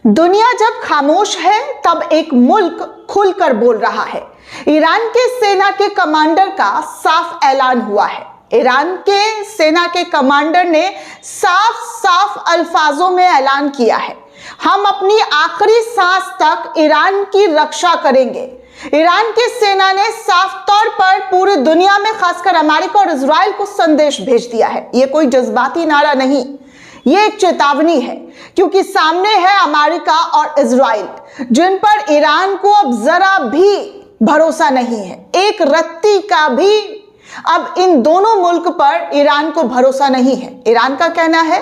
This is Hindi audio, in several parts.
दुनिया जब खामोश है तब एक मुल्क खुलकर बोल रहा है। ईरान के सेना के कमांडर का साफ ऐलान हुआ है। ईरान के सेना के कमांडर ने साफ साफ अल्फाजों में ऐलान किया है, हम अपनी आखिरी सांस तक ईरान की रक्षा करेंगे। ईरान की सेना ने साफ तौर पर पूरी दुनिया में, खासकर अमेरिका और इजराइल को संदेश भेज दिया है। यह कोई जज्बाती नारा नहीं, ये एक चेतावनी है, क्योंकि सामने है अमेरिका और इजराइल, जिन पर ईरान को अब जरा भी भरोसा नहीं है, एक रत्ती का भी अब इन दोनों मुल्क पर ईरान को भरोसा नहीं है। ईरान का कहना है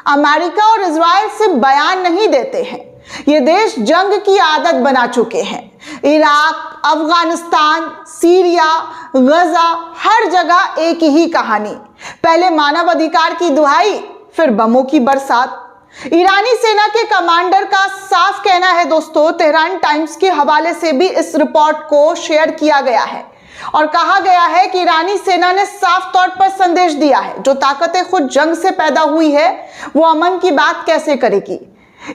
अमेरिका और इजराइल सिर्फ बयान नहीं देते हैं, ये देश जंग की आदत बना चुके हैं। इराक, अफगानिस्तान, सीरिया, गजा, हर जगह एक ही कहानी, पहले मानव अधिकार की दुहाई, फिर बमों की बरसात। ईरानी सेना के कमांडर का साफ कहना है दोस्तों, तेहरान टाइम्स के हवाले से भी इस रिपोर्ट को शेयर किया गया है और कहा गया है कि ईरानी सेना ने साफ तौर पर संदेश दिया है, जो ताकतें खुद जंग से पैदा हुई है वो अमन की बात कैसे करेगी।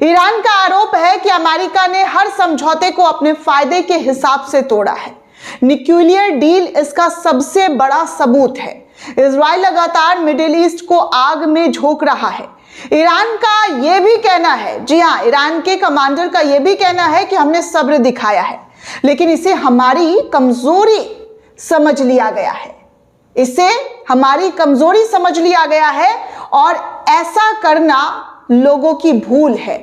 ईरान का आरोप है कि अमेरिका ने हर समझौते को अपने फायदे के हिसाब से तोड़ा है। न्यूक्लियर डील इसका सबसे बड़ा सबूत है। इजराइल लगातार मिडिल ईस्ट को आग में झोंक रहा है। ईरान का यह भी कहना है, जी हाँ, ईरान के कमांडर का यह भी कहना है कि हमने सब्र दिखाया है, लेकिन इसे हमारी कमजोरी समझ लिया गया है, इसे हमारी कमजोरी समझ लिया गया है और ऐसा करना लोगों की भूल है,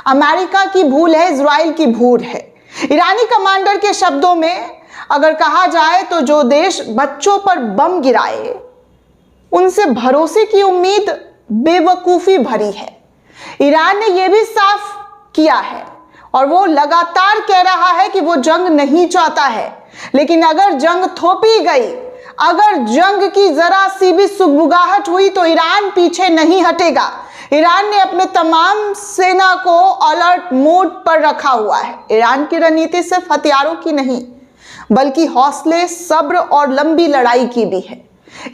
अमेरिका की भूल है, इजराइल की भूल है। ईरानी कमांडर के शब्दों में अगर कहा जाए तो जो देश बच्चों पर बम गिराए उनसे भरोसे की उम्मीद बेवकूफी भरी है। ईरान ने यह भी साफ किया है और वो लगातार कह रहा है कि वो जंग नहीं चाहता है, लेकिन अगर जंग थोपी गई, अगर जंग की जरा सी भी सुगबुगाहट हुई तो ईरान पीछे नहीं हटेगा। ईरान ने अपने तमाम सेना को अलर्ट मोड पर रखा हुआ है। ईरान की रणनीति सिर्फ हथियारों की नहीं, बल्कि हौसले, सब्र और लंबी लड़ाई की भी है।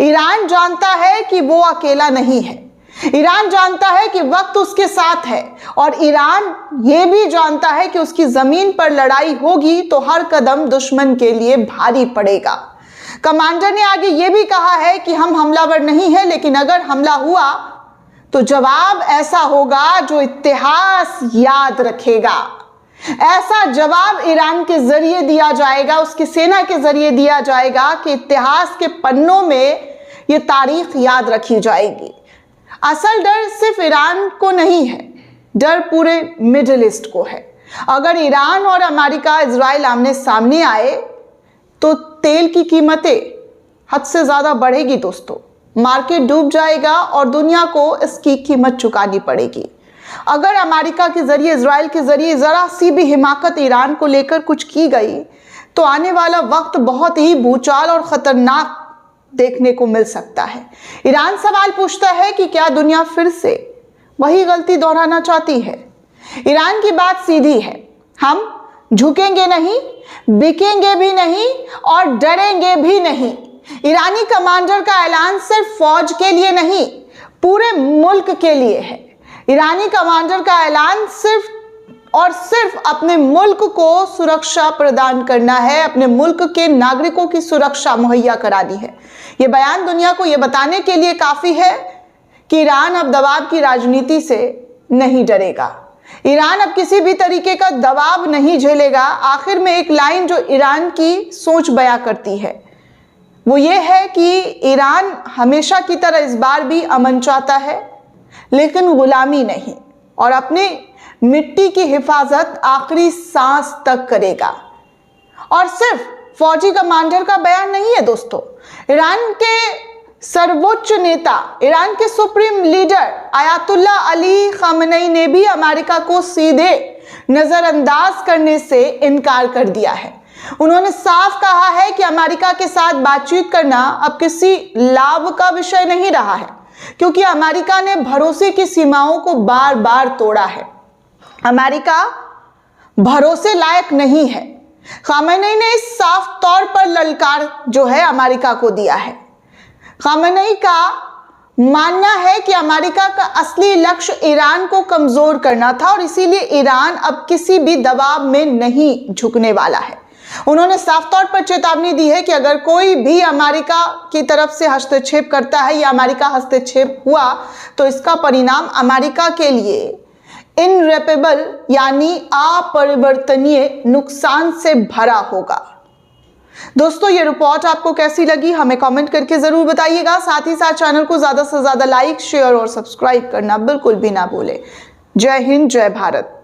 ईरान जानता है कि वो अकेला नहीं है, ईरान जानता है कि वक्त उसके साथ है और ईरान ये भी जानता है कि उसकी जमीन पर लड़ाई होगी तो हर कदम दुश्मन के लिए भारी पड़ेगा। कमांडर ने आगे ये भी कहा है कि हम हमलावर नहीं है, लेकिन अगर हमला हुआ तो जवाब ऐसा होगा जो इतिहास याद रखेगा। ऐसा जवाब ईरान के जरिए दिया जाएगा, उसकी सेना के जरिए दिया जाएगा कि इतिहास के पन्नों में ये तारीख याद रखी जाएगी। असल डर सिर्फ ईरान को नहीं है, डर पूरे मिडिल ईस्ट को है। अगर ईरान और अमेरिका, इजराइल आमने सामने आए तो तेल की कीमतें हद से ज्यादा बढ़ेगी दोस्तों, मार्केट डूब जाएगा और दुनिया को इसकी कीमत चुकानी पड़ेगी। अगर अमेरिका के जरिए, इजराइल के जरिए जरा सी भी हिमाकत ईरान को लेकर कुछ की गई तो आने वाला वक्त बहुत ही भूचाल और खतरनाक देखने को मिल सकता है। ईरान सवाल पूछता है कि क्या दुनिया फिर से वही गलती दोहराना चाहती है। ईरान की बात सीधी है, हम झुकेंगे नहीं, बिकेंगे भी नहीं और डरेंगे भी नहीं। ईरानी कमांडर का ऐलान सिर्फ फौज के लिए नहीं, पूरे मुल्क के लिए है। ईरानी कमांडर का ऐलान सिर्फ और सिर्फ अपने मुल्क को सुरक्षा प्रदान करना है, अपने मुल्क के नागरिकों की सुरक्षा मुहैया करानी है। यह बयान दुनिया को यह बताने के लिए काफी है कि ईरान अब दबाव की राजनीति से नहीं डरेगा, ईरान अब किसी भी तरीके का दबाव नहीं झेलेगा। आखिर में एक लाइन जो ईरान की सोच बयां करती है वो ये है कि ईरान हमेशा की तरह इस बार भी अमन चाहता है, लेकिन गुलामी नहीं, और अपनी मिट्टी की हिफाजत आखिरी सांस तक करेगा। और सिर्फ फौजी कमांडर का बयान नहीं है दोस्तों, ईरान के सर्वोच्च नेता, ईरान के supreme leader ayatollah Ali Khamenei ने भी अमेरिका को सीधे नजरअंदाज करने से इनकार कर दिया है। उन्होंने साफ कहा है कि अमेरिका के साथ बातचीत करना अब किसी लाभ का विषय नहीं रहा है, क्योंकि अमेरिका ने भरोसे की सीमाओं को बार बार तोड़ा है। अमेरिका भरोसे लायक नहीं है। खामेनी ने साफ तौर पर ललकार जो है अमेरिका को दिया है। खामेनी का मानना है कि अमेरिका का असली लक्ष्य ईरान को कमजोर करना था और इसीलिए ईरान अब किसी भी दबाव में नहीं झुकने वाला है। उन्होंने साफ तौर पर चेतावनी दी है कि अगर कोई भी अमेरिका की तरफ से हस्तक्षेप करता है या अमेरिका हस्तक्षेप हुआ तो इसका परिणाम अमेरिका के लिए इनरेपेबल यानी अपरिवर्तनीय नुकसान से भरा होगा। दोस्तों, ये रिपोर्ट आपको कैसी लगी हमें कमेंट करके जरूर बताइएगा। साथ ही साथ चैनल को ज्यादा से ज्यादा लाइक, शेयर और सब्सक्राइब करना बिल्कुल भी ना भूलें। जय हिंद, जय भारत।